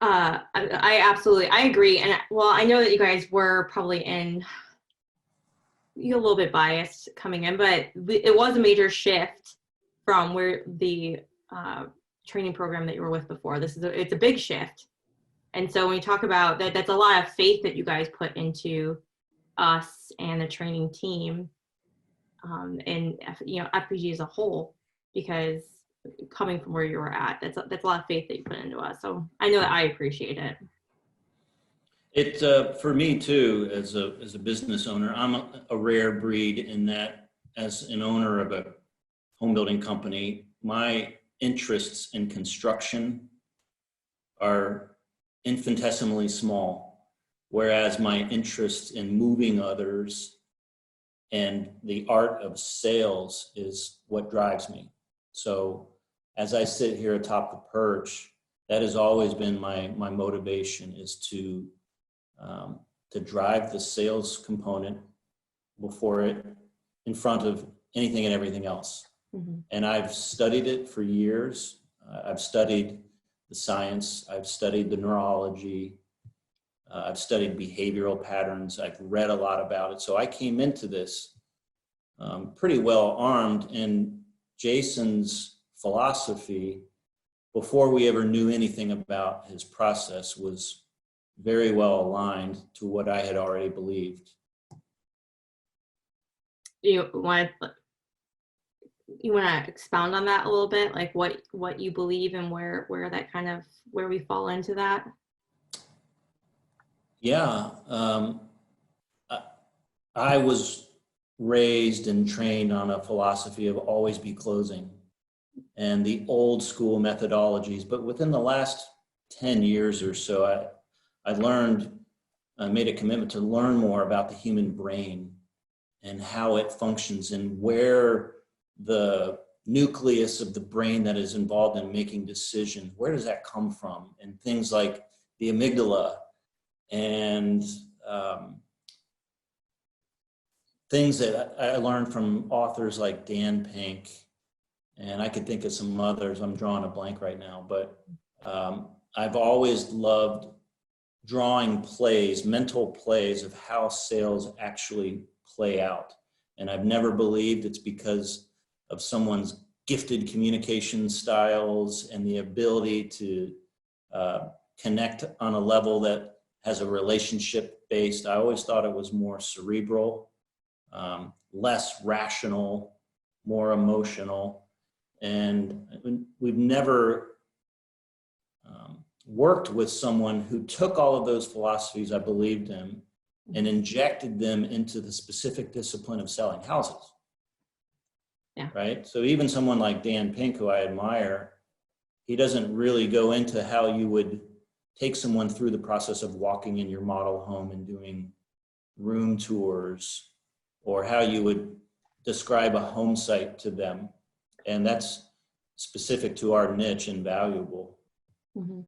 I absolutely, I agree. And well, I know that you guys were probably you're a little bit biased coming in, but it was a major shift from where the uh, training program that you were with before. It's a big shift. And so when you talk about that, that's a lot of faith that you guys put into us and the training team, and FPG as a whole, because coming from where you were at, that's a lot of faith that you put into us. So I know that I appreciate it. It for me too, as a business owner, I'm a rare breed in that as an owner of a home building company, my interests in construction are infinitesimally small, whereas my interests in moving others and the art of sales is what drives me. So as I sit here atop the perch, that has always been my motivation, is to drive the sales component before it, in front of anything and everything else. Mm-hmm. And I've studied it for years. I've studied the science. I've studied the neurology. I've studied behavioral patterns. I've read a lot about it. So I came into this pretty well armed, and Jason's philosophy, before we ever knew anything about his process, was very well aligned to what I had already believed. You want to expound on that a little bit, like what you believe and where we fall into that? Yeah, I was raised and trained on a philosophy of always be closing and the old school methodologies. But within the last 10 years or so, I made a commitment to learn more about the human brain and how it functions, and where the nucleus of the brain that is involved in making decisions, where does that come from? And things like the amygdala and things that I learned from authors like Dan Pink, and I could think of some others. I'm drawing a blank right now, but I've always loved drawing plays, mental plays of how sales actually play out. And I've never believed it's because of someone's gifted communication styles and the ability to connect on a level that has a relationship based. I always thought it was more cerebral, less rational, more emotional. And we've never worked with someone who took all of those philosophies I believed in and injected them into the specific discipline of selling houses. Yeah. Right? So even someone like Dan Pink, who I admire, he doesn't really go into how you would take someone through the process of walking in your model home and doing room tours, or how you would describe a home site to them. And that's specific to our niche and valuable. Mm-hmm.